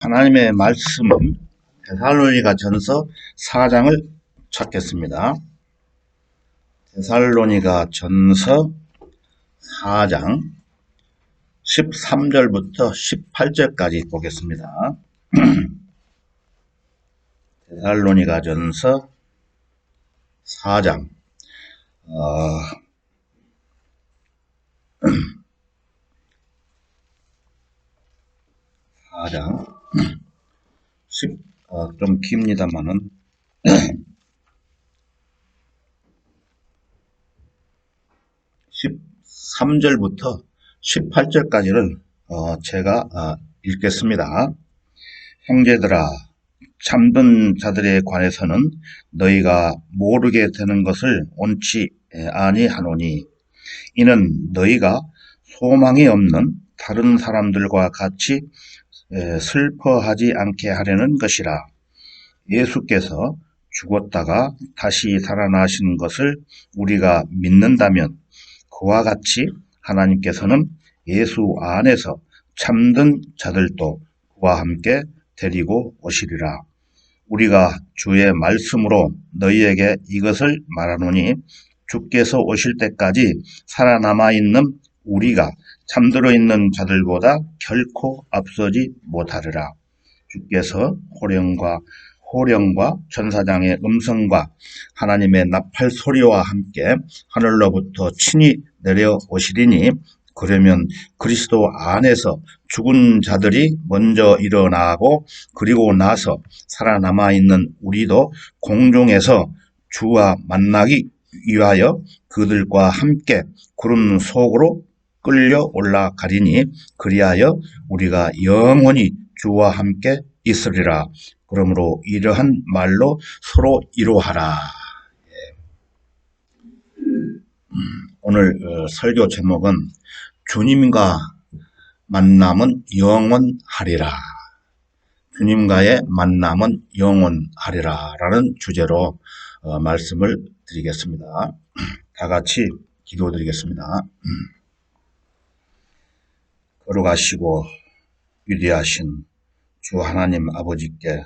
하나님의 말씀은 데살로니가 전서 4장을 찾겠습니다. 데살로니가 전서 4장 13절부터 18절까지 보겠습니다. 데살로니가 전서 4장 4장 좀 깁니다만은 13절부터 18절까지를 제가 읽겠습니다. 형제들아, 참된 자들에 관해서는 너희가 모르게 되는 것을 원치 아니하노니, 이는 너희가 소망이 없는 다른 사람들과 같이 슬퍼하지 않게 하려는 것이라. 예수께서 죽었다가 다시 살아나신 것을 우리가 믿는다면 그와 같이 하나님께서는 예수 안에서 참된 자들도 그와 함께 데리고 오시리라. 우리가 주의 말씀으로 너희에게 이것을 말하노니, 주께서 오실 때까지 살아남아 있는 우리가 잠들어 있는 자들보다 결코 앞서지 못하리라. 주께서 호령과 천사장의 음성과 하나님의 나팔 소리와 함께 하늘로부터 친히 내려오시리니, 그러면 그리스도 안에서 죽은 자들이 먼저 일어나고 그리고 나서 살아남아 있는 우리도 공중에서 주와 만나기 위하여 그들과 함께 구름 속으로 끌려 올라가리니, 그리하여 우리가 영원히 주와 함께 있으리라. 그러므로 이러한 말로 서로 위로하라. 오늘 설교 제목은 주님과 만남은 영원하리라. 주님과의 만남은 영원하리라 라는 주제로 말씀을 드리겠습니다. 다 같이 기도드리겠습니다. 거룩하시고 위대하신 주 하나님 아버지께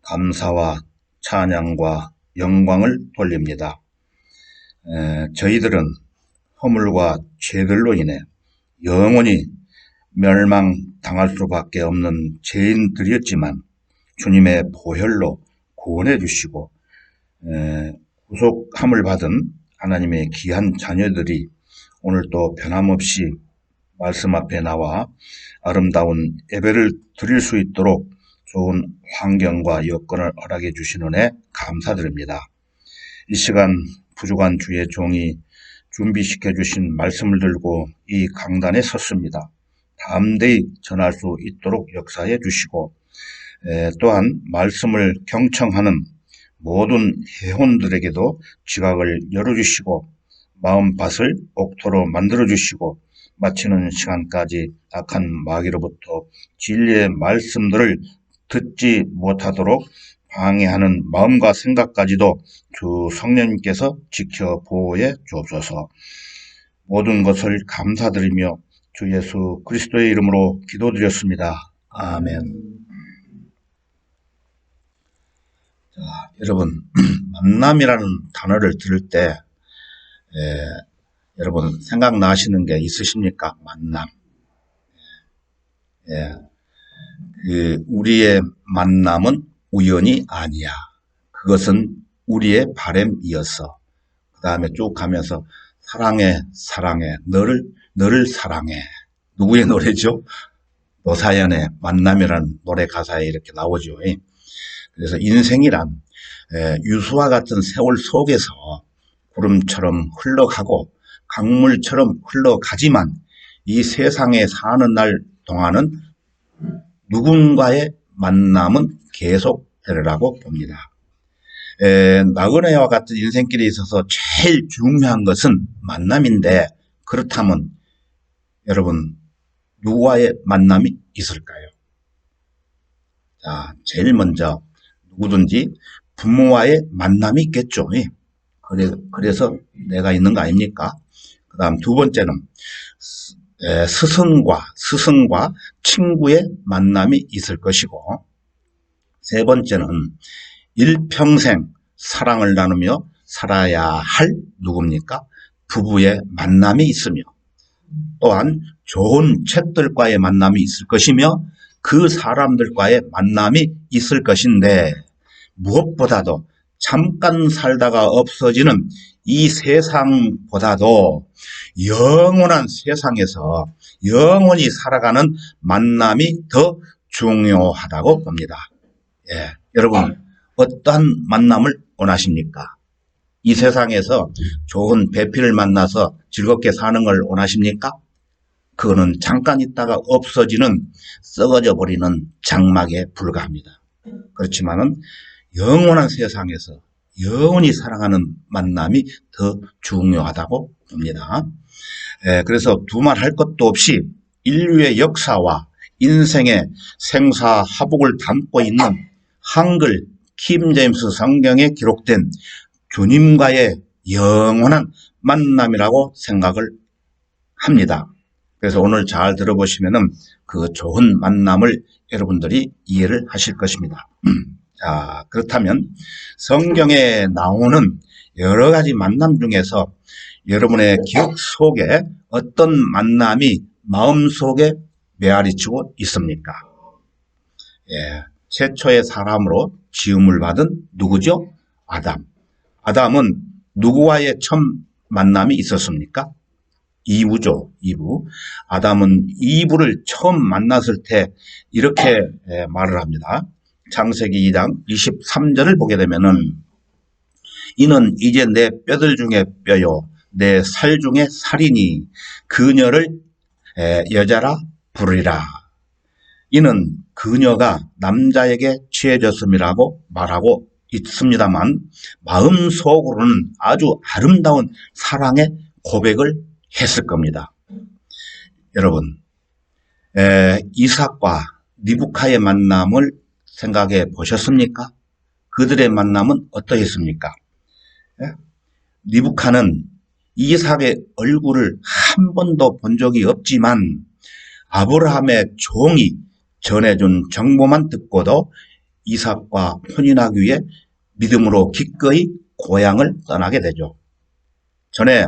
감사와 찬양과 영광을 돌립니다. 저희들은 허물과 죄들로 인해 영원히 멸망당할 수밖에 없는 죄인들이었지만, 주님의 보혈로 구원해 주시고 구속함을 받은 하나님의 귀한 자녀들이 오늘도 변함없이 말씀 앞에 나와 아름다운 예배를 드릴 수 있도록 좋은 환경과 여건을 허락해 주신 은혜 감사드립니다. 이 시간 부족한 주의 종이 준비시켜 주신 말씀을 들고 이 강단에 섰습니다. 담대히 전할 수 있도록 역사해 주시고, 또한 말씀을 경청하는 모든 회원들에게도 지각을 열어주시고 마음밭을 옥토로 만들어주시고, 마치는 시간까지 악한 마귀로부터 진리의 말씀들을 듣지 못하도록 방해하는 마음과 생각까지도 주 성령님께서 지켜 보호해 주옵소서. 모든 것을 감사드리며 주 예수 그리스도의 이름으로 기도드렸습니다. 아멘. 자, 여러분, 만남이라는 단어를 들을 때 여러분 생각나시는 게 있으십니까? 만남. 우리의 만남은 우연이 아니야. 그것은 우리의 바람이었어. 그 다음에 쭉 가면서 사랑해, 너를 사랑해. 누구의 노래죠? 노사연의 만남이라는 노래 가사에 이렇게 나오죠. 그래서 인생이란 유수와 같은 세월 속에서 구름처럼 흘러가고 강물처럼 흘러가지만, 이 세상에 사는 날 동안은 누군가의 만남은 계속되리라고 봅니다. 나그네와 같은 인생길에 있어서 제일 중요한 것은 만남인데, 그렇다면 여러분 누구와의 만남이 있을까요? 자, 제일 먼저 누구든지 부모와의 만남이 있겠죠. 그래서 내가 있는 거 아닙니까? 그 다음 두 번째는 스승과 친구의 만남이 있을 것이고, 세 번째는 일평생 사랑을 나누며 살아야 할 누굽니까? 부부의 만남이 있으며, 또한 좋은 책들과의 만남이 있을 것이며, 그 사람들과의 만남이 있을 것인데, 무엇보다도 잠깐 살다가 없어지는 이 세상보다도 영원한 세상에서 영원히 살아가는 만남이 더 중요하다고 봅니다. 여러분, 어떠한 만남을 원하십니까? 이 세상에서 좋은 배필을 만나서 즐겁게 사는 걸 원하십니까? 그거는 잠깐 있다가 없어지는, 썩어져 버리는 장막에 불과합니다. 그렇지만은 영원한 세상에서 영원히 사랑하는 만남이 더 중요하다고 봅니다. 그래서 두말 할 것도 없이 인류의 역사와 인생의 생사하복을 담고 있는 한글 킹제임스 성경에 기록된 주님과의 영원한 만남이라고 생각을 합니다. 그래서 오늘 잘 들어보시면은 그 좋은 만남을 여러분들이 이해를 하실 것입니다. 자, 그렇다면 성경에 나오는 여러 가지 만남 중에서 여러분의 기억 속에 어떤 만남이 마음속에 메아리치고 있습니까? 최초의 사람으로 지음을 받은 누구죠? 아담. 아담은 누구와의 처음 만남이 있었습니까? 이브죠. 이브. 아담은 이브를 처음 만났을 때 이렇게 말을 합니다. 창세기 2장 23절을 보게 되면은, 이는 이제 내 뼈들 중에 뼈요 내 살 중에 살이니 그녀를 여자라 부르리라. 이는 그녀가 남자에게 취해졌음이라고 말하고 있습니다만, 마음속으로는 아주 아름다운 사랑의 고백을 했을 겁니다. 여러분, 이삭과 리브카의 만남을 생각해 보셨습니까? 그들의 만남은 어떠했습니까? 리브카는 이삭의 얼굴을 한 번도 본 적이 없지만 아브라함의 종이 전해준 정보만 듣고도 이삭과 혼인하기 위해 믿음으로 기꺼이 고향을 떠나게 되죠. 전에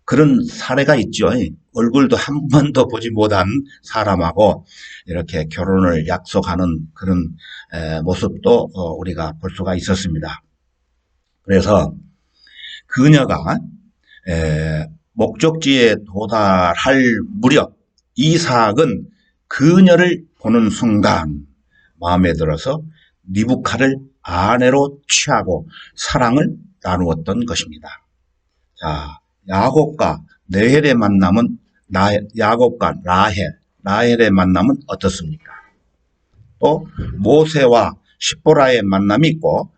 그런 사례가 있죠. 얼굴도 한 번도 보지 못한 사람하고 이렇게 결혼을 약속하는 그런 모습도 우리가 볼 수가 있었습니다. 그래서 그녀가 목적지에 도달할 무렵 이삭은 그녀를 보는 순간 마음에 들어서 리브카를 아내로 취하고 사랑을 나누었던 것입니다. 자, 야곱과 레헬의 만남은 야곱과 라헬의 만남은 어떻습니까? 또 모세와 십보라의 만남이 있고,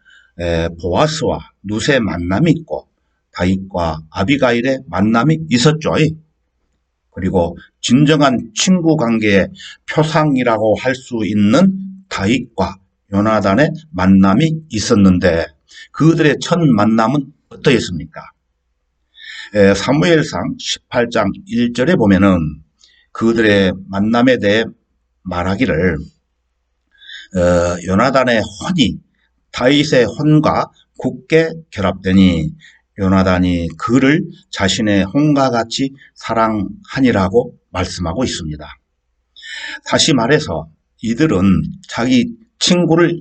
보아스와 룻의 만남이 있고, 다윗과 아비가일의 만남이 있었죠. 그리고 진정한 친구 관계의 표상이라고 할 수 있는 다윗과 요나단의 만남이 있었는데, 그들의 첫 만남은 어떠했습니까? 사무엘상 18장 1절에 보면은 그들의 만남에 대해 말하기를, 요나단의 혼이 다윗의 혼과 굳게 결합되니 요나단이 그를 자신의 혼과 같이 사랑하니라고 말씀하고 있습니다. 다시 말해서 이들은 자기 친구를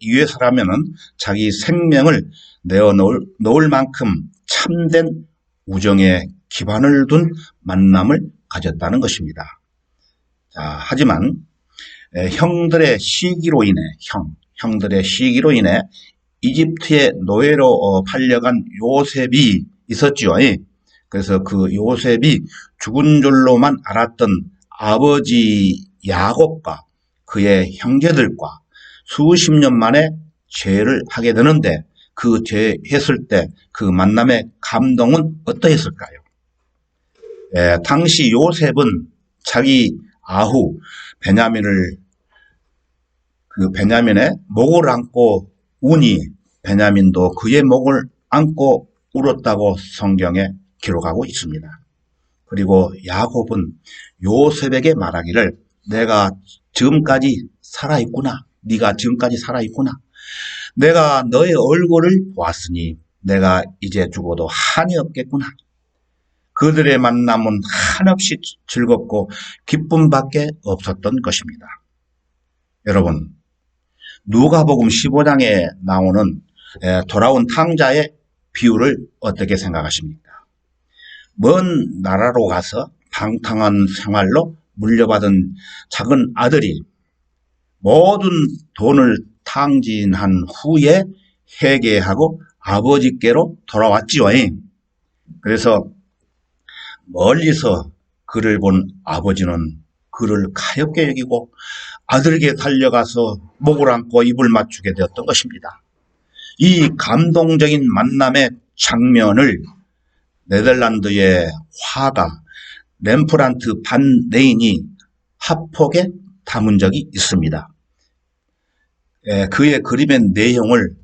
위해서라면은 자기 생명을 내어놓을 만큼 참된 우정에 기반을 둔 만남을 가졌다는 것입니다. 자, 하지만 형들의 시기로 인해 이집트의 노예로 팔려간 요셉이 있었지요. 그래서 그 요셉이 죽은 줄로만 알았던 아버지 야곱과 그의 형제들과 수십 년 만에 죄를 하게 되는데, 그 죄 했을 때 그 만남의 감동은 어떠했을까요? 당시 요셉은 자기 아후 베냐민의 목을 안고 우니 베냐민도 그의 목을 안고 울었다고 성경에 기록하고 있습니다. 그리고 야곱은 요셉에게 말하기를 내가 지금까지 살아있구나. 네가 지금까지 살아있구나. 내가 너의 얼굴을 보았으니 내가 이제 죽어도 한이 없겠구나. 그들의 만남은 한없이 즐겁고 기쁨밖에 없었던 것입니다. 여러분, 누가복음 15장에 나오는 돌아온 탕자의 비유를 어떻게 생각하십니까? 먼 나라로 가서 방탕한 생활로 물려받은 작은 아들이 모든 돈을 탕진한 후에 회개하고 아버지께로 돌아왔지요. 그래서 멀리서 그를 본 아버지는 그를 가엾게 여기고 아들에게 달려가서 목을 안고 입을 맞추게 되었던 것입니다. 이 감동적인 만남의 장면을 네덜란드의 화가 렘프란트 반 레인이 합폭에 담은 적이 있습니다. 그의 그림의 내용을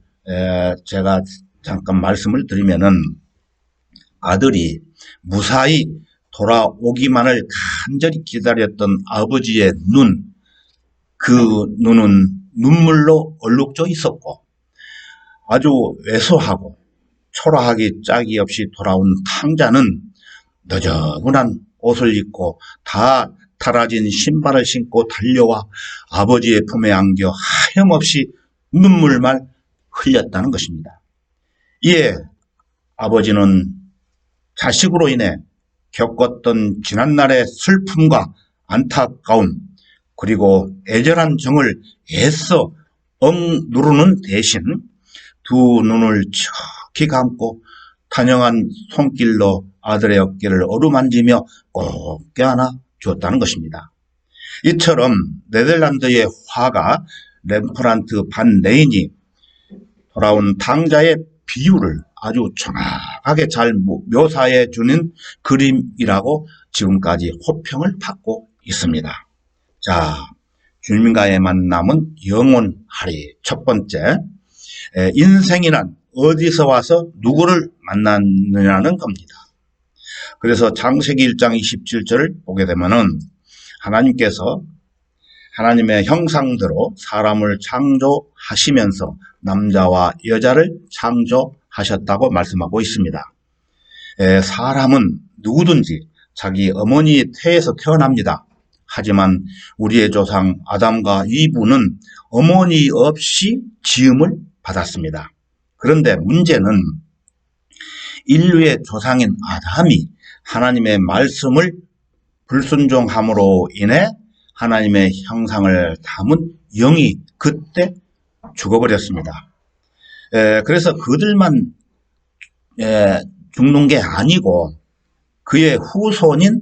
제가 잠깐 말씀을 드리면은 아들이 무사히 돌아오기만을 간절히 기다렸던 아버지의 눈, 그 눈은 눈물로 얼룩져 있었고 아주 왜소하고 초라하기 짝이 없이 돌아온 탕자는 너저분한 옷을 입고 다 탈아진 신발을 신고 달려와 아버지의 품에 안겨 하염없이 눈물만 흘렸다는 것입니다. 이에 아버지는 자식으로 인해 겪었던 지난날의 슬픔과 안타까움 그리고 애절한 정을 애써 억누르는 대신 두 눈을 척히 감고 단영한 손길로 아들의 어깨를 어루만지며 꼭 껴안아 주었다는 것입니다. 이처럼 네덜란드의 화가 렘프란트 반 레인이 돌아온 탕자의 비유를 아주 정확하게 잘 묘사해 주는 그림이라고 지금까지 호평을 받고 있습니다. 자, 주님과의 만남은 영원하리. 첫 번째, 인생이란 어디서 와서 누구를 만났느냐는 겁니다. 그래서 창세기 1장 27절을 보게 되면은 하나님께서 하나님의 형상대로 사람을 창조하시면서 남자와 여자를 창조하셨다고 말씀하고 있습니다. 사람은 누구든지 자기 어머니의 태에서 태어납니다. 하지만 우리의 조상 아담과 이브는 어머니 없이 지음을 받았습니다. 그런데 문제는 인류의 조상인 아담이 하나님의 말씀을 불순종함으로 인해 하나님의 형상을 담은 영이 그때 죽어버렸습니다. 그래서 그들만 죽는 게 아니고 그의 후손인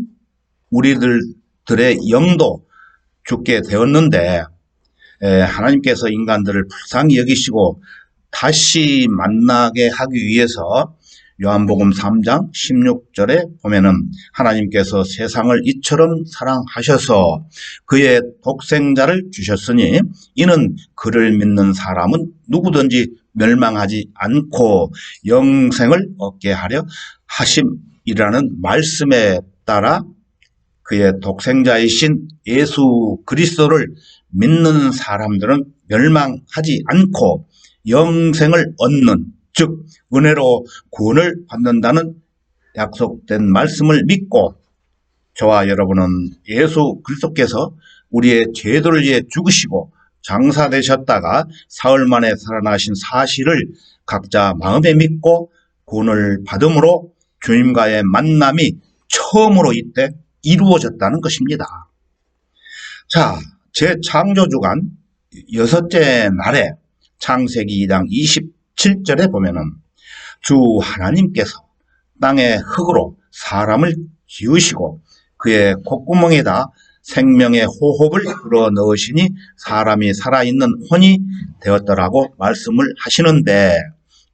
우리들의 영도 죽게 되었는데 하나님께서 인간들을 불쌍히 여기시고 다시 만나게 하기 위해서 요한복음 3장 16절에 보면은 하나님께서 세상을 이처럼 사랑하셔서 그의 독생자를 주셨으니 이는 그를 믿는 사람은 누구든지 멸망하지 않고 영생을 얻게 하려 하심이라는 말씀에 따라 그의 독생자이신 예수 그리스도를 믿는 사람들은 멸망하지 않고 영생을 얻는, 즉 은혜로 구원을 받는다는 약속된 말씀을 믿고 저와 여러분은 예수 그리스도께서 우리의 죄들을 위해 죽으시고 장사되셨다가 사흘 만에 살아나신 사실을 각자 마음에 믿고 구원을 받음으로 주님과의 만남이 처음으로 이때 이루어졌다는 것입니다. 자, 제창조주간 여섯째 날에 창세기 2장 27절에 보면은 주 하나님께서 땅의 흙으로 사람을 지으시고 그의 콧구멍에다 생명의 호흡을 불어 넣으시니 사람이 살아있는 혼이 되었더라고 말씀을 하시는데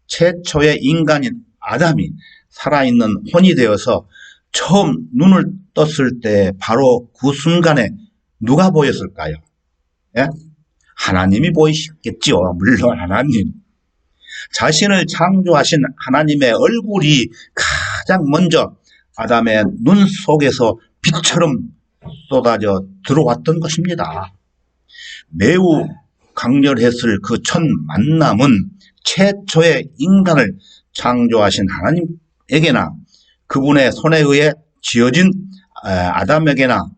최초의 인간인 아담이 살아있는 혼이 되어서 처음 눈을 떴을 때 바로 그 순간에 누가 보였을까요? 예? 하나님이 보이셨겠지요. 물론 하나님. 자신을 창조하신 하나님의 얼굴이 가장 먼저 아담의 눈 속에서 빛처럼 쏟아져 들어왔던 것입니다. 매우 강렬했을 그 첫 만남은 최초의 인간을 창조하신 하나님에게나 그분의 손에 의해 지어진 아담에게나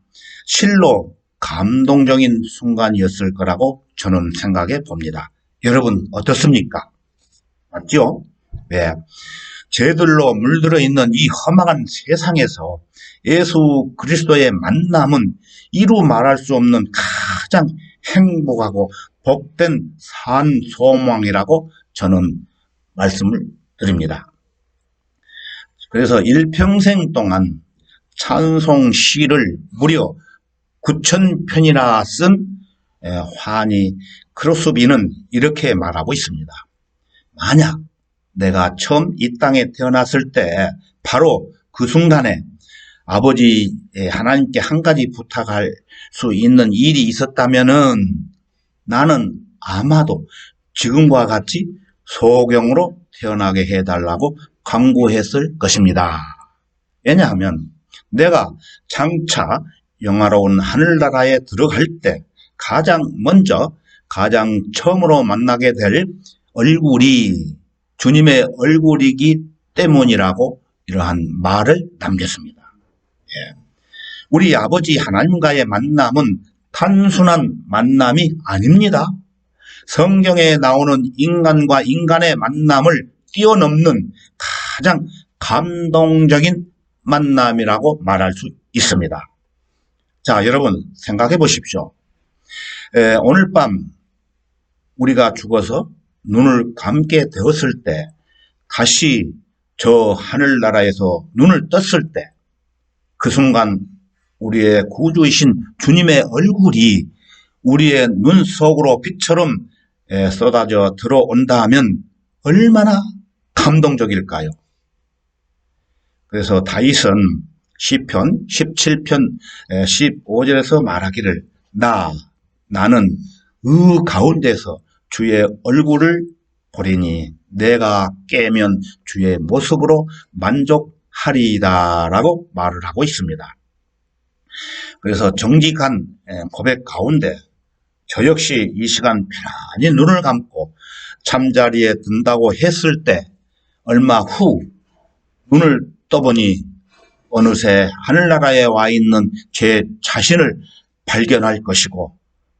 실로 감동적인 순간이었을 거라고 저는 생각해 봅니다. 여러분 어떻습니까? 맞죠? 네. 죄들로 물들어 있는 이 험악한 세상에서 예수 그리스도의 만남은 이루 말할 수 없는 가장 행복하고 복된 산 소망이라고 저는 말씀을 드립니다. 그래서 일평생 동안 찬송 시를 무려 9,000편이나 쓴 환희 크로스비는 이렇게 말하고 있습니다. 만약 내가 처음 이 땅에 태어났을 때 바로 그 순간에 아버지 하나님께 한 가지 부탁할 수 있는 일이 있었다면은 나는 아마도 지금과 같이 소경으로 태어나게 해달라고 간구했을 것입니다. 왜냐하면 내가 장차 영화로운 하늘나라에 들어갈 때 가장 먼저 가장 처음으로 만나게 될 얼굴이 주님의 얼굴이기 때문이라고 이러한 말을 남겼습니다. 우리 아버지 하나님과의 만남은 단순한 만남이 아닙니다. 성경에 나오는 인간과 인간의 만남을 뛰어넘는 가장 감동적인 만남이라고 말할 수 있습니다. 자, 여러분 생각해 보십시오. 오늘 밤 우리가 죽어서 눈을 감게 되었을 때 다시 저 하늘나라에서 눈을 떴을 때 그 순간 우리의 구주이신 주님의 얼굴이 우리의 눈 속으로 빛처럼 쏟아져 들어온다 하면 얼마나 감동적일까요? 그래서 다윗은 시편 17편 15절에서 말하기를 나는 의 가운데서 주의 얼굴을 보리니 내가 깨면 주의 모습으로 만족하리이다 라고 말을 하고 있습니다. 그래서 정직한 고백 가운데 저 역시 이 시간 편안히 눈을 감고 잠자리에 든다고 했을 때 얼마 후 눈을 떠보니 어느새 하늘나라에 와 있는 제 자신을 발견할 것이고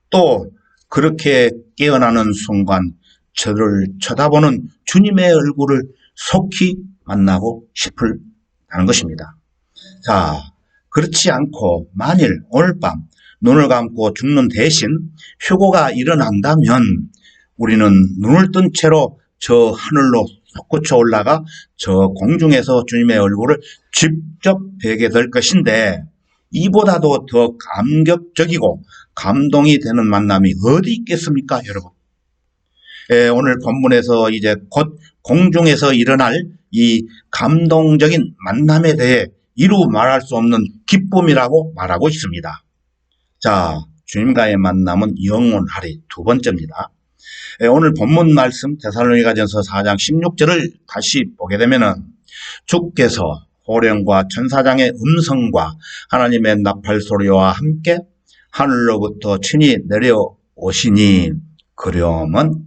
또 그렇게 깨어나는 순간 저를 쳐다보는 주님의 얼굴을 속히 만나고 싶다는 것입니다. 자, 그렇지 않고 만일 오늘 밤 눈을 감고 죽는 대신 휴고가 일어난다면 우리는 눈을 뜬 채로 저 하늘로 솟구쳐 올라가 저 공중에서 주님의 얼굴을 직접 뵈게 될 것인데 이보다도 더 감격적이고 감동이 되는 만남이 어디 있겠습니까, 여러분? 오늘 본문에서 이제 곧 공중에서 일어날 이 감동적인 만남에 대해 이루 말할 수 없는 기쁨이라고 말하고 있습니다. 자, 주님과의 만남은 영원하리 두 번째입니다. 오늘 본문 말씀 데살로니가전서 4장 16절을 다시 보게 되면은 주께서 호령과 천사장의 음성과 하나님의 나팔 소리와 함께 하늘로부터 친히 내려오시니 그러면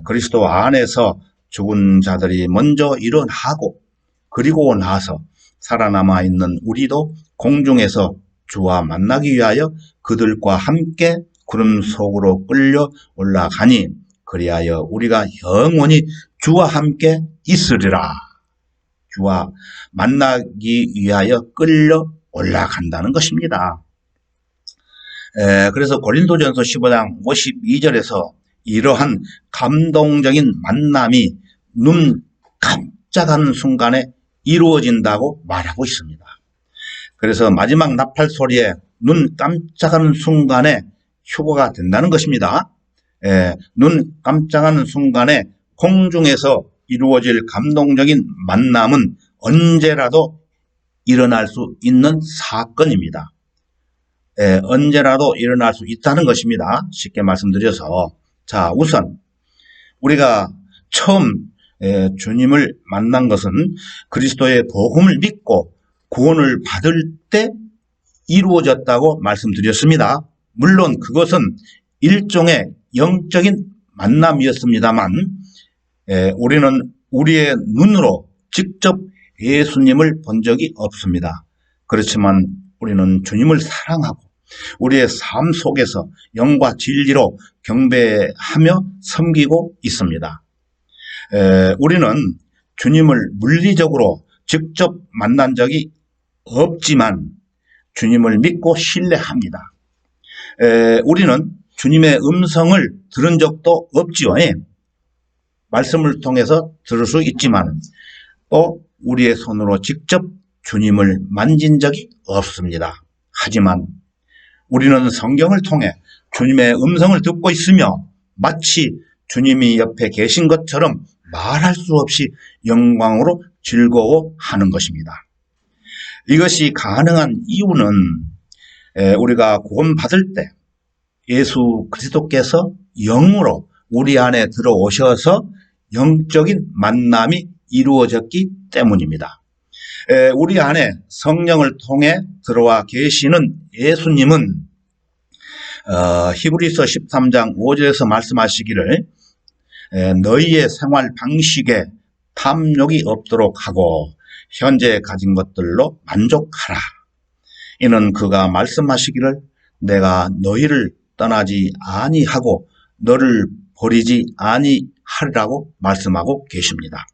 그리스도 안에서 죽은 자들이 먼저 일어나고 그리고 나서 살아남아 있는 우리도 공중에서 주와 만나기 위하여 그들과 함께 구름 속으로 끌려 올라가니 그리하여 우리가 영원히 주와 함께 있으리라. 주와 만나기 위하여 끌려 올라간다는 것입니다. 그래서 고린도전서 15장 52절에서 이러한 감동적인 만남이 눈 깜짝하는 순간에 이루어진다고 말하고 있습니다. 그래서 마지막 나팔 소리에 눈 깜짝하는 순간에 휴고가 된다는 것입니다. 눈 깜짝하는 순간에 공중에서 이루어질 감동적인 만남은 언제라도 일어날 수 있는 사건입니다. 언제라도 일어날 수 있다는 것입니다. 쉽게 말씀드려서 자, 우선 우리가 처음 주님을 만난 것은 그리스도의 복음을 믿고 구원을 받을 때 이루어졌다고 말씀드렸습니다. 물론 그것은 일종의 영적인 만남이었습니다만 우리는 우리의 눈으로 직접 예수님을 본 적이 없습니다. 그렇지만 우리는 주님을 사랑하고 우리의 삶 속에서 영과 진리로 경배하며 섬기고 있습니다. 우리는 주님을 물리적으로 직접 만난 적이 없지만 주님을 믿고 신뢰합니다. 우리는 주님의 음성을 들은 적도 없지요. 말씀을 통해서 들을 수 있지만 또 우리의 손으로 직접 주님을 만진 적이 없습니다. 하지만 우리는 성경을 통해 주님의 음성을 듣고 있으며 마치 주님이 옆에 계신 것처럼 말할 수 없이 영광으로 즐거워하는 것입니다. 이것이 가능한 이유는 우리가 구원받을 때 예수 그리스도께서 영으로 우리 안에 들어오셔서 영적인 만남이 이루어졌기 때문입니다. 우리 안에 성령을 통해 들어와 계시는 예수님은 히브리서 13장 5절에서 말씀하시기를 너희의 생활 방식에 탐욕이 없도록 하고 현재 가진 것들로 만족하라. 이는 그가 말씀하시기를 내가 너희를 떠나지 아니하고 너를 버리지 아니하리라고 말씀하고 계십니다.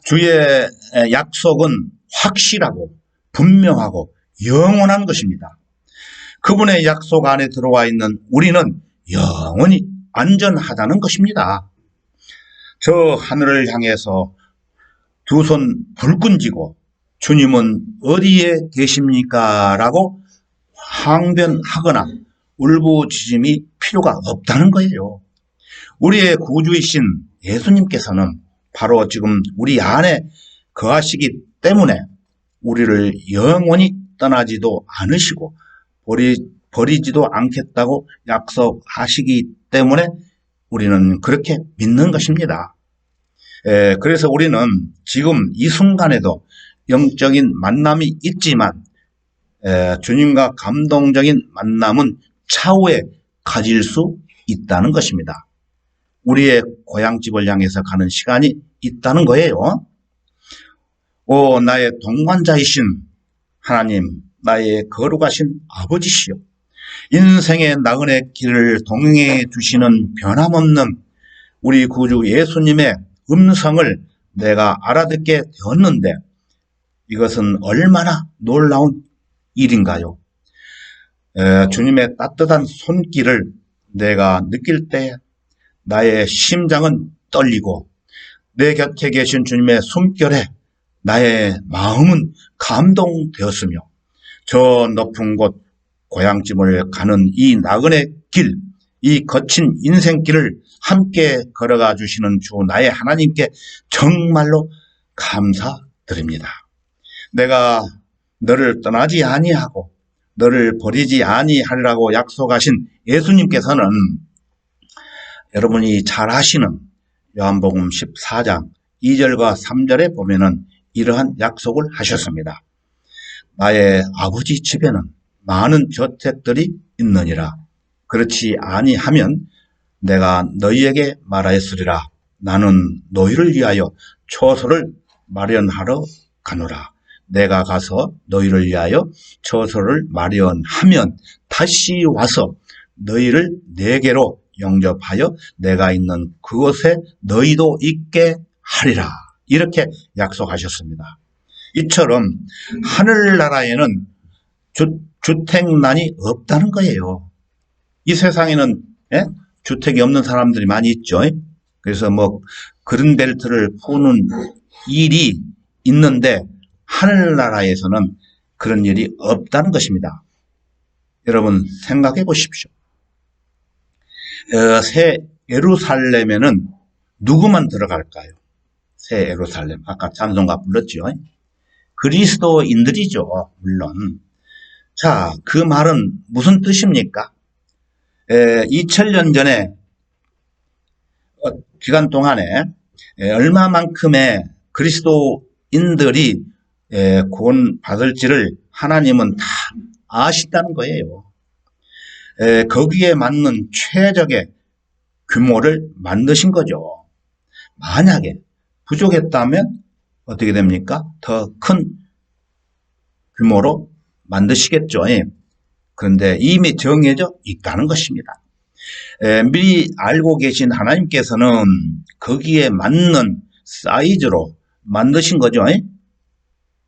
주의 약속은 확실하고 분명하고 영원한 것입니다. 그분의 약속 안에 들어와 있는 우리는 영원히 안전하다는 것입니다. 저 하늘을 향해서 두 손 불끈 쥐고 주님은 어디에 계십니까? 라고 항변하거나 울부짖음이 필요가 없다는 거예요. 우리의 구주이신 예수님께서는 바로 지금 우리 안에 거하시기 때문에 우리를 영원히 떠나지도 않으시고 버리지도 않겠다고 약속하시기 때문에 우리는 그렇게 믿는 것입니다. 그래서 우리는 지금 이 순간에도 영적인 만남이 있지만 주님과 감동적인 만남은 차후에 가질 수 있다는 것입니다. 우리의 고향집을 향해서 가는 시간이 있다는 거예요. 오 나의 동반자이신 하나님, 나의 거룩하신 아버지시여, 인생의 나그네 길을 동행해 주시는 변함없는 우리 구주 예수님의 음성을 내가 알아듣게 되었는데 이것은 얼마나 놀라운 일인가요? 주님의 따뜻한 손길을 내가 느낄 때 나의 심장은 떨리고 내 곁에 계신 주님의 숨결에 나의 마음은 감동되었으며 저 높은 곳 고향집을 가는 이 나그네 길, 이 거친 인생길을 함께 걸어가 주시는 주 나의 하나님께 정말로 감사드립니다. 내가 너를 떠나지 아니하고 너를 버리지 아니하리라고 약속하신 예수님께서는 여러분이 잘 아시는 요한복음 14장 2절과 3절에 보면은 이러한 약속을 하셨습니다. 나의 아버지 집에는 많은 저택들이 있느니라. 그렇지 아니하면 내가 너희에게 말하였으리라. 나는 너희를 위하여 처소를 마련하러 가노라. 내가 가서 너희를 위하여 처소를 마련하면 다시 와서 너희를 내게로 영접하여 내가 있는 그곳에 너희도 있게 하리라. 이렇게 약속하셨습니다. 이처럼 하늘나라에는 주택난이 없다는 거예요. 이 세상에는 주택이 없는 사람들이 많이 있죠. 그래서 뭐 그린벨트를 푸는 일이 있는데 하늘나라에서는 그런 일이 없다는 것입니다. 여러분 생각해 보십시오. 새 예루살렘에는 누구만 들어갈까요? 새 예루살렘. 아까 찬송가 불렀죠. 그리스도인들이죠. 물론. 자, 그 말은 무슨 뜻입니까? 2000년 전에 기간 동안에 얼마만큼의 그리스도인들이 구원받을지를 하나님은 다 아신다는 거예요. 거기에 맞는 최적의 규모를 만드신 거죠. 만약에 부족했다면 어떻게 됩니까? 더 큰 규모로 만드시겠죠. 그런데 이미 정해져 있다는 것입니다. 미리 알고 계신 하나님께서는 거기에 맞는 사이즈로 만드신 거죠.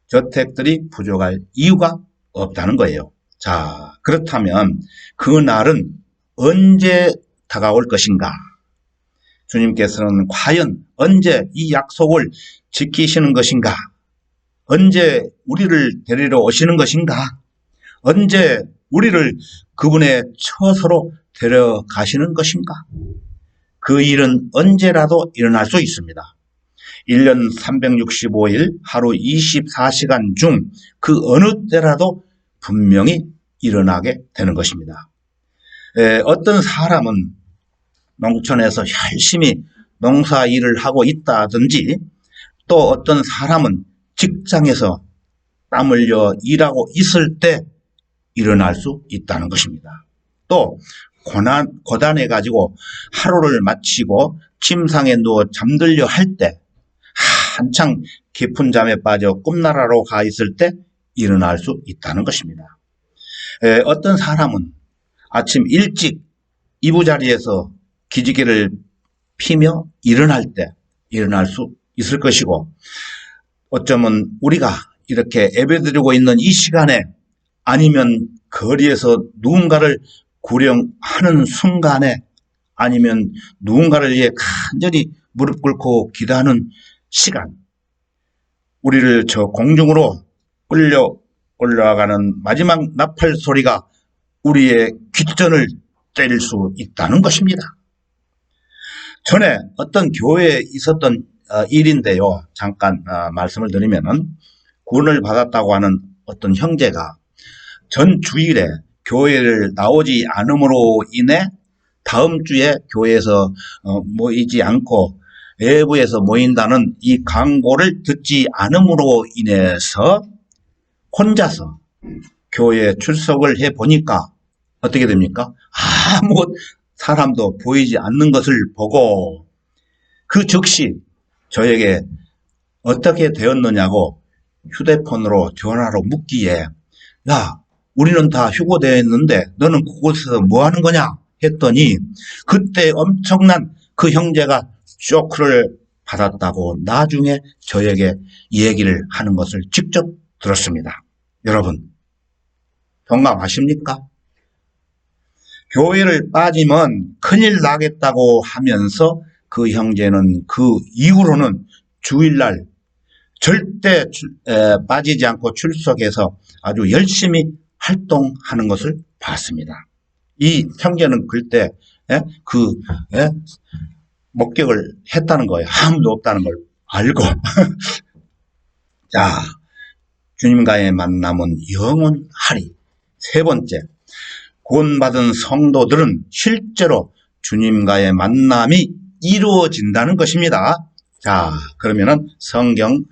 저택들이 부족할 이유가 없다는 거예요. 자, 그렇다면 그 날은 언제 다가올 것인가? 주님께서는 과연 언제 이 약속을 지키시는 것인가? 언제 우리를 데리러 오시는 것인가? 언제 우리를 그분의 처소로 데려가시는 것인가? 그 일은 언제라도 일어날 수 있습니다. 1년 365일 하루 24시간 중 그 어느 때라도 분명히 일어나게 되는 것입니다. 어떤 사람은 농촌에서 열심히 농사 일을 하고 있다든지, 또 어떤 사람은 직장에서 땀 흘려 일하고 있을 때 일어날 수 있다는 것입니다. 또 고단해 가지고 하루를 마치고 침상에 누워 잠들려 할 때, 한창 깊은 잠에 빠져 꿈나라로 가 있을 때 일어날 수 있다는 것입니다. 어떤 사람은 아침 일찍 이부자리에서 기지개를 피며 일어날 때 일어날 수 있을 것이고, 어쩌면 우리가 이렇게 예배드리고 있는 이 시간에, 아니면 거리에서 누군가를 구령하는 순간에, 아니면 누군가를 위해 간절히 무릎 꿇고 기도하는 시간, 우리를 저 공중으로 끌려 올라가는 마지막 나팔 소리가 우리의 귓전을 때릴 수 있다는 것입니다. 전에 어떤 교회에 있었던 일인데요. 잠깐 말씀을 드리면은, 구원을 받았다고 하는 어떤 형제가 전 주일에 교회를 나오지 않음으로 인해 다음 주에 교회에서 모이지 않고 외부에서 모인다는 이 광고를 듣지 않음으로 인해서 혼자서 교회에 출석을 해 보니까 어떻게 됩니까? 아무 사람도 보이지 않는 것을 보고 그 즉시 저에게 어떻게 되었느냐고 휴대폰으로 전화로 묻기에, 야, 우리는 다 휴고되어 있는데 너는 그곳에서 뭐 하는 거냐 했더니, 그때 엄청난 그 형제가 쇼크를 받았다고 나중에 저에게 얘기를 하는 것을 직접 들었습니다. 여러분, 동감하십니까? 교회를 빠지면 큰일 나겠다고 하면서 그 형제는 그 이후로는 주일날 절대 빠지지 않고 출석해서 아주 열심히 활동하는 것을 봤습니다. 이 형제는 그때 목격을 했다는 거예요. 아무도 없다는 걸 알고. 자, 주님과의 만남은 영원하리. 세 번째, 구원받은 성도들은 실제로 주님과의 만남이 이루어진다는 것입니다. 자, 그러면은 성경,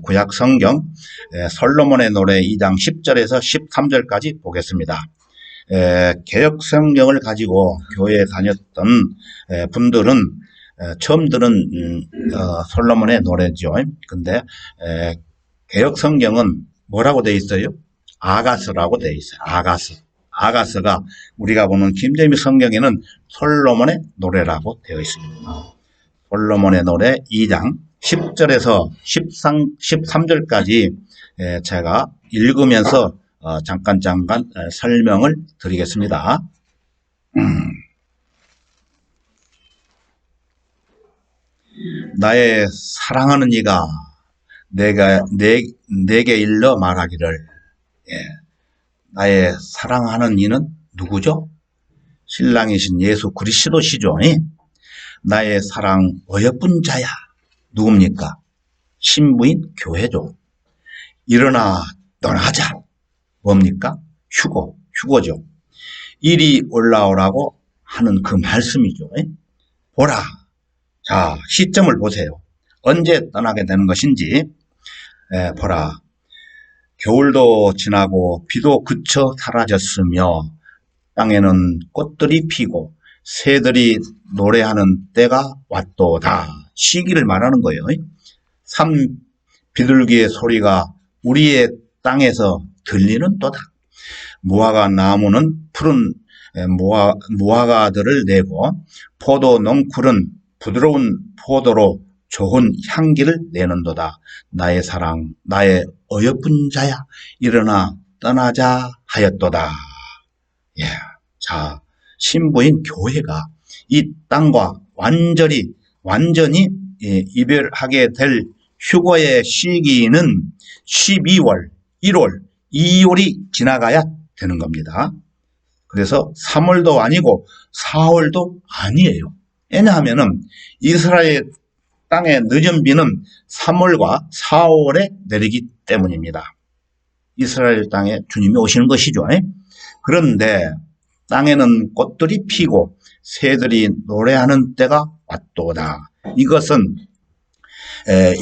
구약 성경 솔로몬의 노래 2장 10절에서 13절까지 보겠습니다. 개역 성경을 가지고 교회에 다녔던 분들은 처음 들은 솔로몬의 노래죠. 근데 개역 성경은 뭐라고 되어 있어요? 아가서라고 되어 있어요. 아가서가 우리가 보는 김재미 성경에는 솔로몬의 노래라고 되어 있습니다. 솔로몬의 노래 2장 10절에서 13절까지 제가 읽으면서 잠깐 설명을 드리겠습니다. 나의 사랑하는 이가 내게 일러 말하기를, 나의 사랑하는 이는 누구죠? 신랑이신 예수 그리스도시죠. 나의 사랑 어여쁜 자야. 누굽니까? 신부인 교회죠. 일어나 떠나자. 뭡니까? 휴고죠. 이리 올라오라고 하는 그 말씀이죠. 보라, 자, 시점을 보세요. 언제 떠나게 되는 것인지. 보라. 겨울도 지나고 비도 그쳐 사라졌으며 땅에는 꽃들이 피고 새들이 노래하는 때가 왔도다. 시기를 말하는 거예요. 산 비둘기의 소리가 우리의 땅에서 들리는 또다. 무화과 나무는 푸른 무화과들을 내고 포도 넝쿨은 부드러운 포도로 좋은 향기를 내는도다. 나의 사랑, 나의 어여쁜 자야, 일어나 떠나자 하였도다. 예. 자, 신부인 교회가 이 땅과 완전히 이별하게 될 휴거의 시기는 12월, 1월, 2월이 지나가야 되는 겁니다. 그래서 3월도 아니고 4월도 아니에요. 왜냐하면은 이스라엘 땅의 늦은 비는 3월과 4월에 내리기 때문입니다. 이스라엘 땅에 주님이 오시는 것이죠. 그런데 땅에는 꽃들이 피고 새들이 노래하는 때가 왔도다. 이것은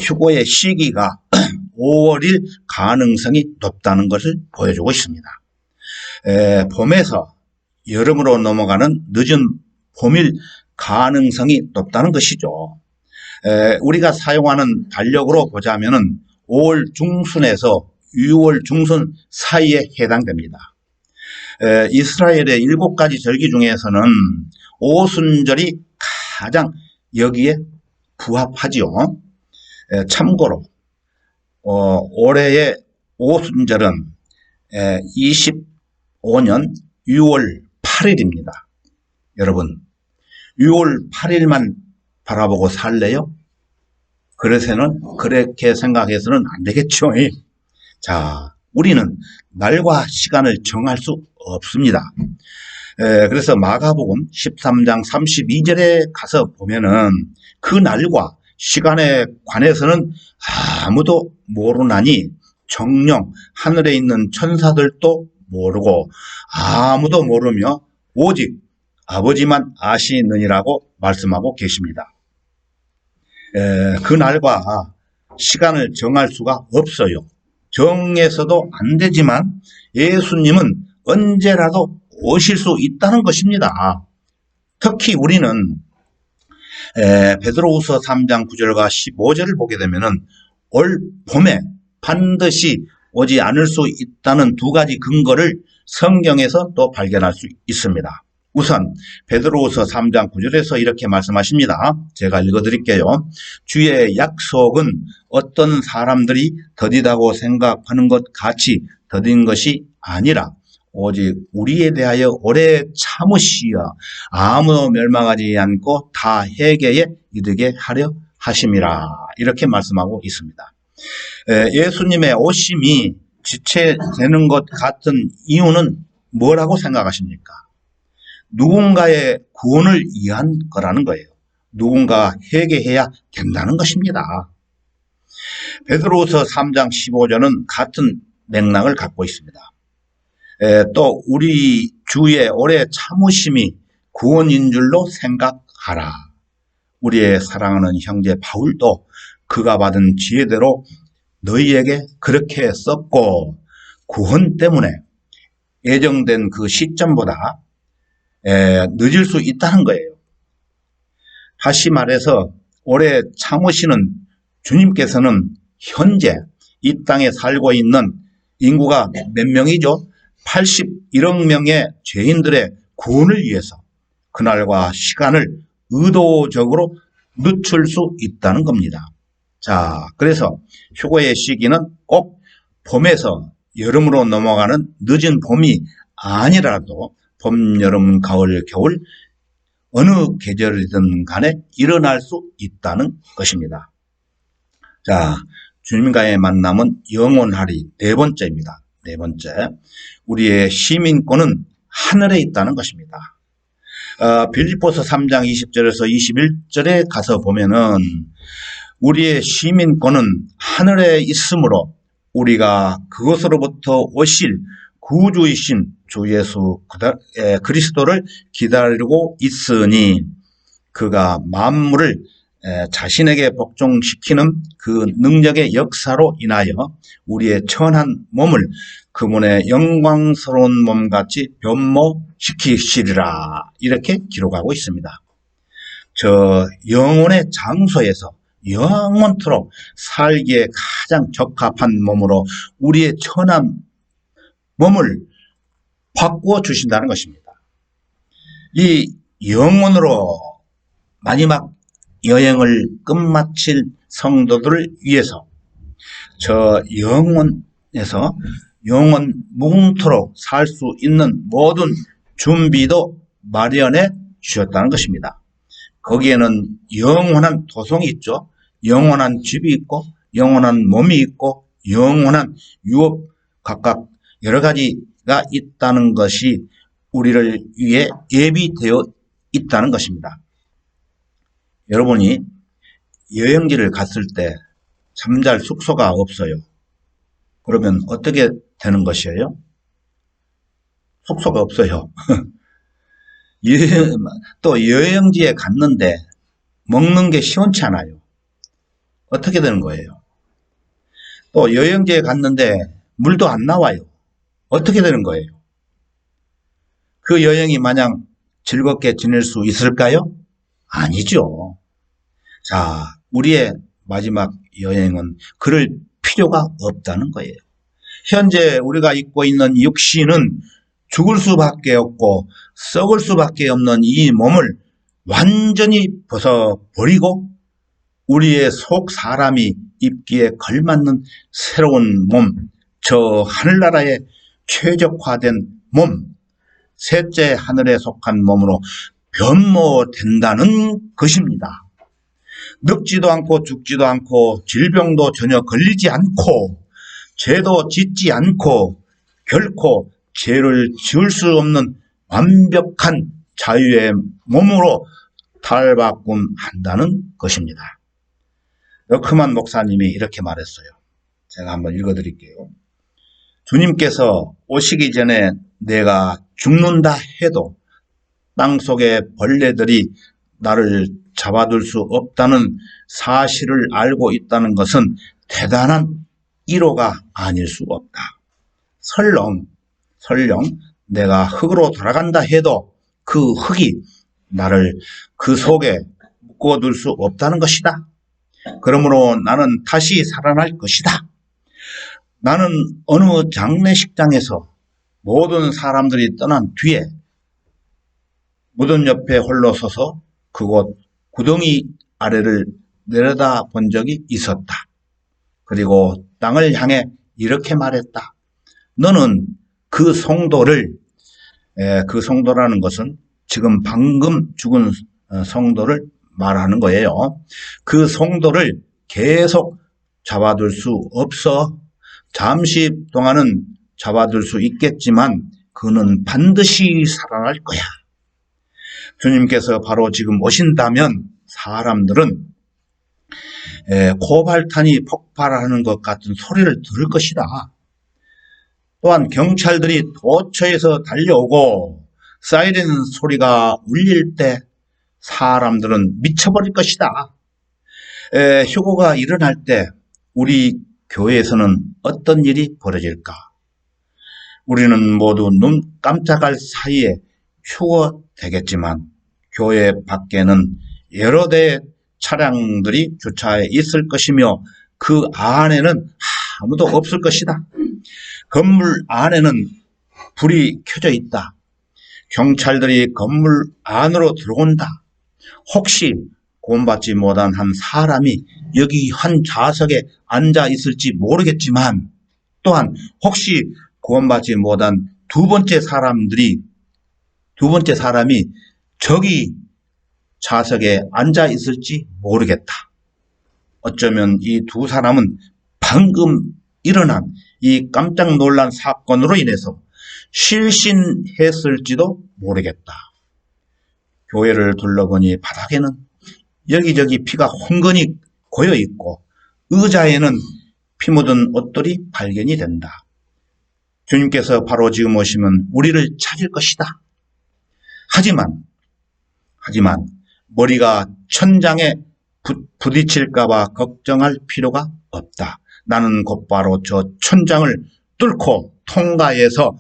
휴거의 시기가 5월일 가능성이 높다는 것을 보여주고 있습니다. 봄에서 여름으로 넘어가는 늦은 봄일 가능성이 높다는 것이죠. 우리가 사용하는 달력으로 보자면은 5월 중순에서 6월 중순 사이에 해당됩니다. 이스라엘의 7가지 절기 중에서는 오순절이 가장 여기에 부합하지요. 참고로 올해의 오순절은 25년 6월 8일입니다. 여러분, 6월 8일만 바라보고 살래요? 그래서는 그렇게 생각해서는 안 되겠죠. 자, 우리는 날과 시간을 정할 수 없습니다. 그래서 마가복음 13장 32절에 가서 보면은 그 날과 시간에 관해서는 아무도 모르나니 정녕 하늘에 있는 천사들도 모르고 아무도 모르며 오직 아버지만 아시느니라고 말씀하고 계십니다. 그 날과 시간을 정할 수가 없어요. 정해서도 안 되지만 예수님은 언제라도 오실 수 있다는 것입니다. 특히 우리는 베드로후서 3장 9절과 15절을 보게 되면은 올 봄에 반드시 오지 않을 수 있다는 2가지 근거를 성경에서 또 발견할 수 있습니다. 우선 베드로후서 3장 9절에서 이렇게 말씀하십니다. 제가 읽어드릴게요. 주의 약속은 어떤 사람들이 더디다고 생각하는 것 같이 더딘 것이 아니라 오직 우리에 대하여 오래 참으시어 아무도 멸망하지 않고 다 회개에 이르게 하려 하심이라. 이렇게 말씀하고 있습니다. 예수님의 오심이 지체되는 것 같은 이유는 뭐라고 생각하십니까? 누군가의 구원을 위한 거라는 거예요. 누군가 회개해야 된다는 것입니다. 베드로후서 3장 15절은 같은 맥락을 갖고 있습니다. 또 우리 주의 오래 참으심이 구원인 줄로 생각하라. 우리의 사랑하는 형제 바울도 그가 받은 지혜대로 너희에게 그렇게 썼고 구원 때문에 예정된 그 시점보다 늦을 수 있다는 거예요. 다시 말해서 오래 참으시는 주님께서는 현재 이 땅에 살고 있는 인구가 몇 명이죠? 81억 명의 죄인들의 구원을 위해서 그날과 시간을 의도적으로 늦출 수 있다는 겁니다. 자, 그래서 휴거의 시기는 꼭 봄에서 여름으로 넘어가는 늦은 봄이 아니라도 봄, 여름, 가을, 겨울 어느 계절이든 간에 일어날 수 있다는 것입니다. 자, 주님과의 만남은 영원하리. 4번째입니다. 4번째. 우리의 시민권은 하늘에 있다는 것입니다. 빌립보서 3장 20절에서 21절에 가서 보면은 우리의 시민권은 하늘에 있으므로 우리가 그것으로부터 오실 구주이신 주 예수 그리스도를 기다리고 있으니 그가 만물을 자신에게 복종시키는 그 능력의 역사로 인하여 우리의 천한 몸을 그분의 영광스러운 몸같이 변모시키시리라 이렇게 기록하고 있습니다. 저 영혼의 장소에서 영원토록 살기에 가장 적합한 몸으로 우리의 천한 몸을 바꾸어 주신다는 것입니다. 이 영혼으로 마지막 여행을 끝마칠 성도들을 위해서 저 영혼에서 영원 무궁토록 살 수 있는 모든 준비도 마련해 주셨다는 것입니다. 거기에는 영원한 도성이 있죠. 영원한 집이 있고 영원한 몸이 있고 영원한 유업 각각 여러 가지가 있다는 것이 우리를 위해 예비되어 있다는 것입니다. 여러분이 여행지를 갔을 때 잠잘 숙소가 없어요. 그러면 어떻게 되는 것이에요? 숙소가 없어요. 또 여행지에 갔는데 먹는 게 시원치 않아요. 어떻게 되는 거예요? 또 여행지에 갔는데 물도 안 나와요. 어떻게 되는 거예요? 그 여행이 마냥 즐겁게 지낼 수 있을까요? 아니죠. 자, 우리의 마지막 여행은 그럴 필요가 없다는 거예요. 현재 우리가 입고 있는 육신은 죽을 수밖에 없고 썩을 수밖에 없는 이 몸을 완전히 벗어버리고 우리의 속 사람이 입기에 걸맞는 새로운 몸, 저 하늘나라에 최적화된 몸, 셋째 하늘에 속한 몸으로 변모된다는 것입니다. 늙지도 않고 죽지도 않고 질병도 전혀 걸리지 않고 죄도 짓지 않고 결코 죄를 지을 수 없는 완벽한 자유의 몸으로 탈바꿈한다는 것입니다. 러크만 목사님이 이렇게 말했어요. 제가 한번 읽어드릴게요. 주님께서 오시기 전에 내가 죽는다 해도 땅속의 벌레들이 나를 잡아둘 수 없다는 사실을 알고 있다는 것은 대단한 위로가 아닐 수 없다. 설령 내가 흙으로 돌아간다 해도 그 흙이 나를 그 속에 묶어둘 수 없다는 것이다. 그러므로 나는 다시 살아날 것이다. 나는 어느 장례식장에서 모든 사람들이 떠난 뒤에 무덤 옆에 홀로 서서 그곳 구덩이 아래를 내려다 본 적이 있었다. 그리고 땅을 향해 이렇게 말했다. 너는 그 성도라는 것은 지금 방금 죽은 성도를 말하는 거예요. 그 성도를 계속 잡아둘 수 없어. 잠시 동안은 잡아둘 수 있겠지만 그는 반드시 살아날 거야. 주님께서 바로 지금 오신다면 사람들은 코발탄이 폭발하는 것 같은 소리를 들을 것이다. 또한 경찰들이 도처에서 달려오고 사이렌 소리가 울릴 때 사람들은 미쳐버릴 것이다. 휴거가 일어날 때 우리 교회에서는 어떤 일이 벌어질까? 우리는 모두 눈 깜짝할 사이에 휴거되겠지만 교회 밖에는 여러 대의 차량들이 주차해 있을 것이며 그 안에는 아무도 없을 것이다. 건물 안에는 불이 켜져 있다. 경찰들이 건물 안으로 들어온다. 혹시 구원받지 못한 한 사람이 여기 한 좌석에 앉아 있을지 모르겠지만 또한 혹시 구원받지 못한 두 번째 사람이 저기 좌석에 앉아 있을지 모르겠다. 어쩌면 이 두 사람은 방금 일어난 이 깜짝 놀란 사건으로 인해서 실신했을지도 모르겠다. 교회를 둘러보니 바닥에는 여기저기 피가 흥건히 고여 있고 의자에는 피 묻은 옷들이 발견이 된다. 주님께서 바로 지금 오시면 우리를 찾을 것이다. 하지만 머리가 천장에 부딪힐까봐 걱정할 필요가 없다. 나는 곧바로 저 천장을 뚫고 통과해서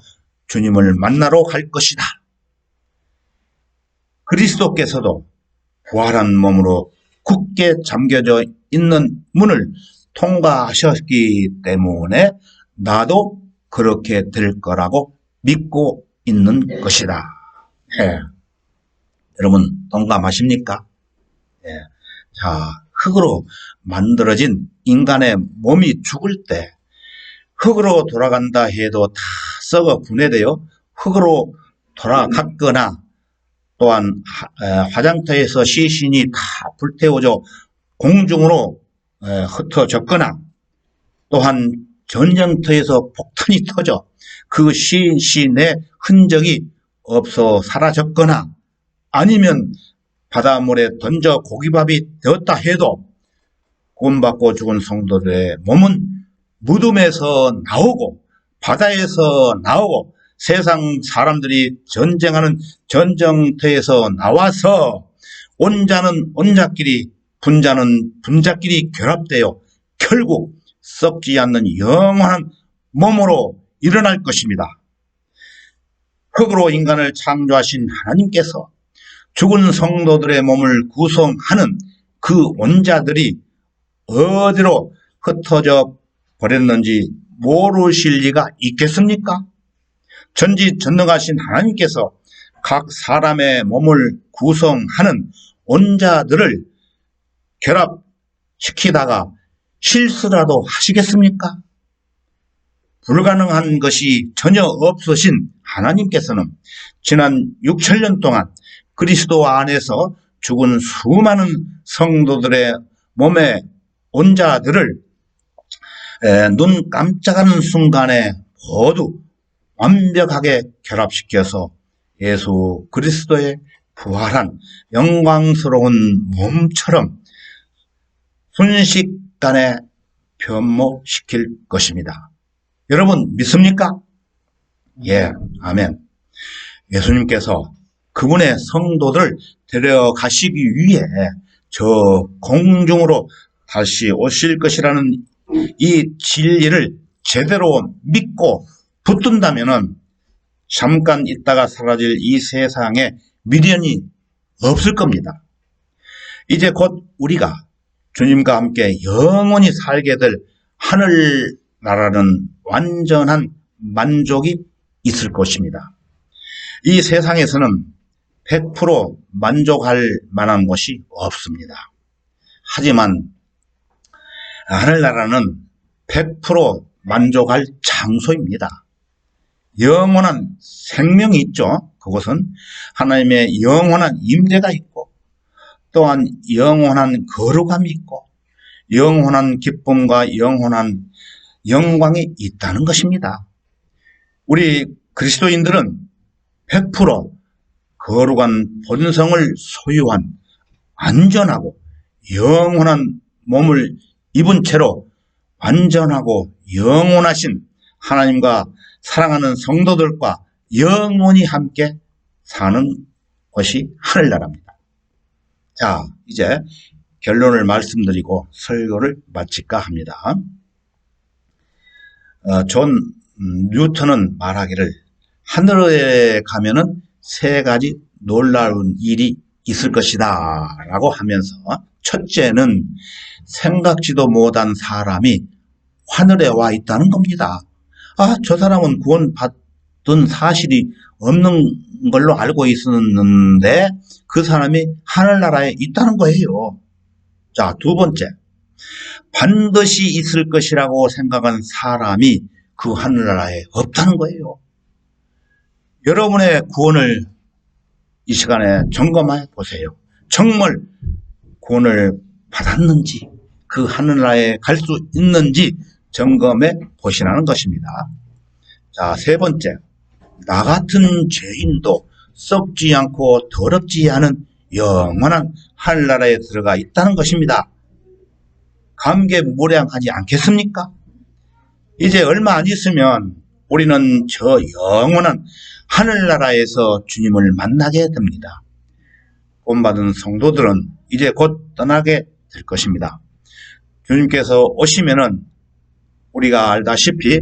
주님을 만나러 갈 것이다. 그리스도께서도 부활한 몸으로 굳게 잠겨져 있는 문을 통과하셨기 때문에 나도 그렇게 될 거라고 믿고 있는 것이다. 예. 여러분 동감하십니까? 예. 자, 흙으로 만들어진 인간의 몸이 죽을 때 흙으로 돌아간다 해도 다 썩어 분해되어 흙으로 돌아갔거나 또한 화장터에서 시신이 다 불태워져 공중으로 흩어졌거나 또한 전쟁터에서 폭탄이 터져 그 시신의 흔적이 없어 사라졌거나 아니면 바닷물에 던져 고기밥이 되었다 해도 구원받고 죽은 성도들의 몸은 무덤에서 나오고 바다에서 나오고 세상 사람들이 전쟁하는 전쟁터에서 나와서 온자는 온자끼리 분자는 분자끼리 결합되어 결국 썩지 않는 영원한 몸으로 일어날 것입니다. 흙으로 인간을 창조하신 하나님께서 죽은 성도들의 몸을 구성하는 그 원자들이 어디로 흩어져 버렸는지 모르실 리가 있겠습니까? 전지전능하신 하나님께서 각 사람의 몸을 구성하는 원자들을 결합시키다가 실수라도 하시겠습니까? 불가능한 것이 전혀 없으신 하나님께서는 지난 6천년 동안 그리스도 안에서 죽은 수많은 성도들의 몸의 원자들을 눈 깜짝하는 순간에 모두 완벽하게 결합시켜서 예수 그리스도의 부활한 영광스러운 몸처럼 순식간에 변모시킬 것입니다. 여러분 믿습니까? 예, 아멘. 예수님께서 그분의 성도들을 데려가시기 위해 저 공중으로 다시 오실 것이라는 이 진리를 제대로 믿고 붙든다면은 잠깐 있다가 사라질 이 세상에 미련이 없을 겁니다. 이제 곧 우리가 주님과 함께 영원히 살게 될 하늘나라는 완전한 만족이 있을 것입니다. 이 세상에서는 100% 만족할 만한 것이 없습니다. 하지만 하늘나라는 100% 만족할 장소입니다. 영원한 생명이 있죠. 그것은 하나님의 영원한 임재가 있고 또한 영원한 거룩함이 있고 영원한 기쁨과 영원한 영광이 있다는 것입니다. 우리 그리스도인들은 100% 거룩한 본성을 소유한 안전하고 영원한 몸을 입은 채로 완전하고 영원하신 하나님과 사랑하는 성도들과 영원히 함께 사는 것이 하늘나라입니다. 자, 이제 결론을 말씀드리고 설교를 마칠까 합니다. 존 뉴턴은 말하기를 하늘에 가면은 세 가지 놀라운 일이 있을 것이다 라고 하면서 첫째는 생각지도 못한 사람이 하늘에 와 있다는 겁니다. 아, 저 사람은 구원받은 사실이 없는 걸로 알고 있었는데 그 사람이 하늘나라에 있다는 거예요. 자, 두 번째, 반드시 있을 것이라고 생각한 사람이 그 하늘나라에 없다는 거예요. 여러분의 구원을 이 시간에 점검해 보세요. 정말 구원을 받았는지 그 하늘나라에 갈 수 있는지 점검해 보시라는 것입니다. 자, 세 번째, 나 같은 죄인도 썩지 않고 더럽지 않은 영원한 하늘나라에 들어가 있다는 것입니다. 감개무량하지 않겠습니까? 이제 얼마 안 있으면 우리는 저 영원한 하늘나라에서 주님을 만나게 됩니다. 구원받은 성도들은 이제 곧 떠나게 될 것입니다. 주님께서 오시면은 우리가 알다시피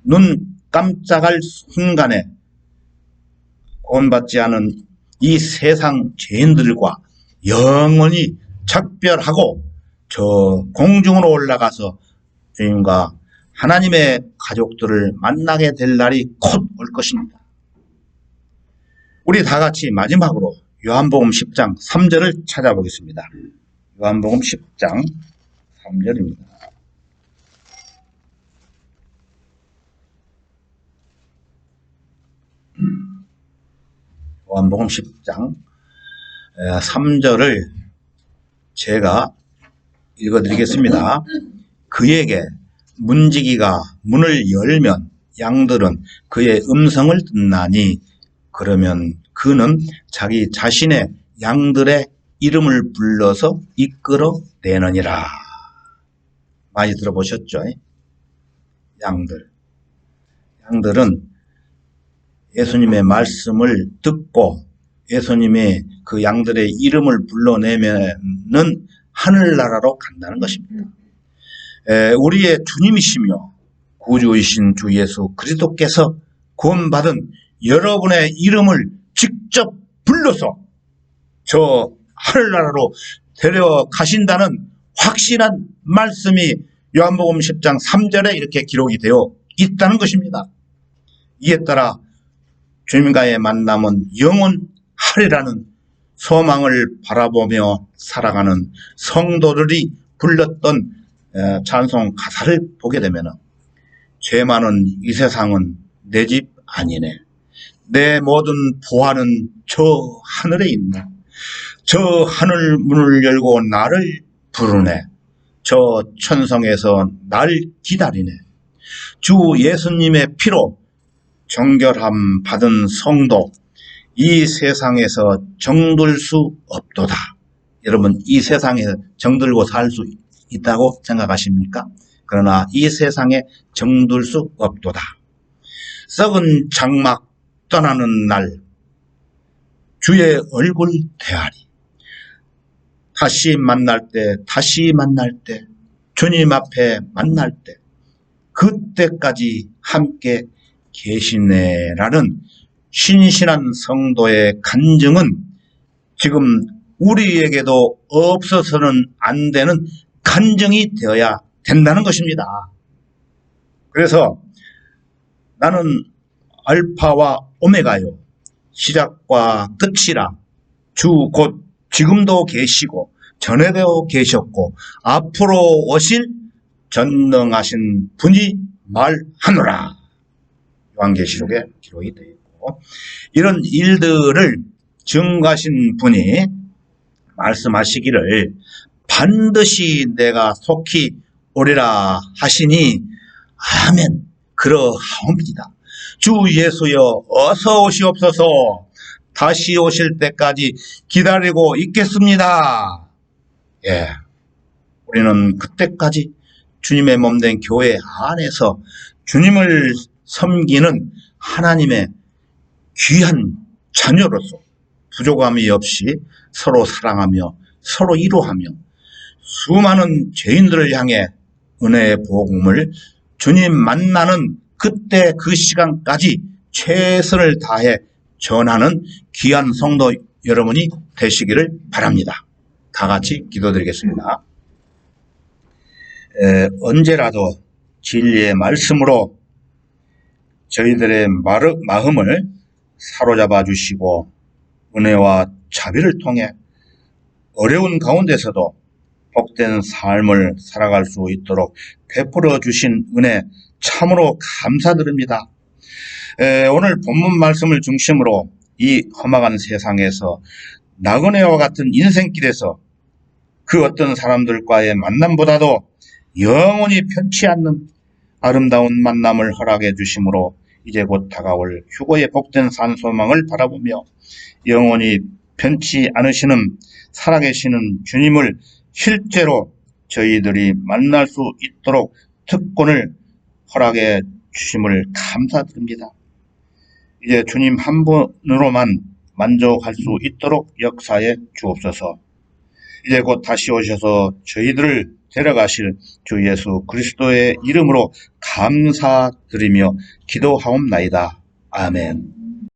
눈 깜짝할 순간에 구원받지 않은 이 세상 죄인들과 영원히 작별하고 저 공중으로 올라가서 주님과 하나님의 가족들을 만나게 될 날이 곧 올 것입니다. 우리 다 같이 마지막으로 요한복음 10장 3절을 찾아보겠습니다. 요한복음 10장 3절입니다. 요한복음 10장 3절을 제가 읽어드리겠습니다. 그에게 문지기가 문을 열면 양들은 그의 음성을 듣나니 그러면 그는 자기 자신의 양들의 이름을 불러서 이끌어내느니라. 많이 들어보셨죠? 양들은 예수님의 말씀을 듣고 예수님의 그 양들의 이름을 불러내면은 하늘나라로 간다는 것입니다. 우리의 주님이시며 구주이신 주 예수 그리스도께서 구원받은 여러분의 이름을 직접 불러서 저 하늘나라로 데려가신다는 확실한 말씀이 요한복음 10장 3절에 이렇게 기록이 되어 있다는 것입니다. 이에 따라 주님과의 만남은 영원하리라는 소망을 바라보며 살아가는 성도들이 불렀던 찬송 가사를 보게 되면 죄 많은 이 세상은 내 집 아니네. 내 모든 보화는 저 하늘에 있네. 저 하늘 문을 열고 나를 부르네. 저 천성에서 날 기다리네. 주 예수님의 피로 정결함 받은 성도 이 세상에서 정들 수 없도다. 여러분 이 세상에 정들고 살 수 있다고 생각하십니까? 그러나 이 세상에 정들 수 없도다. 썩은 장막 떠나는 날 주의 얼굴 대하리. 다시 만날 때 주님 앞에 만날 때 그때까지 함께 계시네라는 신실한 성도의 간증은 지금 우리에게도 없어서는 안 되는 간증이 되어야 된다는 것입니다. 그래서 나는 알파와 오메가요 시작과 끝이라 주 곧 지금도 계시고 전에도 계셨고 앞으로 오실 전능하신 분이 말하노라. 요한계시록에 기록이 되어 있고 이런 일들을 증거하신 분이 말씀하시기를 반드시 내가 속히 오리라 하시니 아멘 그러하옵니다. 주 예수여 어서 오시옵소서. 다시 오실 때까지 기다리고 있겠습니다. 우리는 그때까지 주님의 몸된 교회 안에서 주님을 섬기는 하나님의 귀한 자녀로서 부족함이 없이 서로 사랑하며 서로 위로하며 수많은 죄인들을 향해 은혜의 복음을 주님 만나는 그때 그 시간까지 최선을 다해 전하는 귀한 성도 여러분이 되시기를 바랍니다. 다 같이 기도드리겠습니다. 언제라도 진리의 말씀으로 저희들의 마음을 사로잡아 주시고 은혜와 자비를 통해 어려운 가운데서도 복된 삶을 살아갈 수 있도록 베풀어 주신 은혜 참으로 감사드립니다. 오늘 본문 말씀을 중심으로 이 험악한 세상에서 나그네와 같은 인생길에서 그 어떤 사람들과의 만남보다도 영원히 편치 않는 아름다운 만남을 허락해 주심으로 이제 곧 다가올 휴거의 복된 산소망을 바라보며 영원히 편치 않으시는 살아계시는 주님을 실제로 저희들이 만날 수 있도록 특권을 허락해 주심을 감사드립니다. 이제 주님 한 분으로만 만족할 수 있도록 역사해 주옵소서. 이제 곧 다시 오셔서 저희들을 데려가실 주 예수 그리스도의 이름으로 감사드리며 기도하옵나이다. 아멘.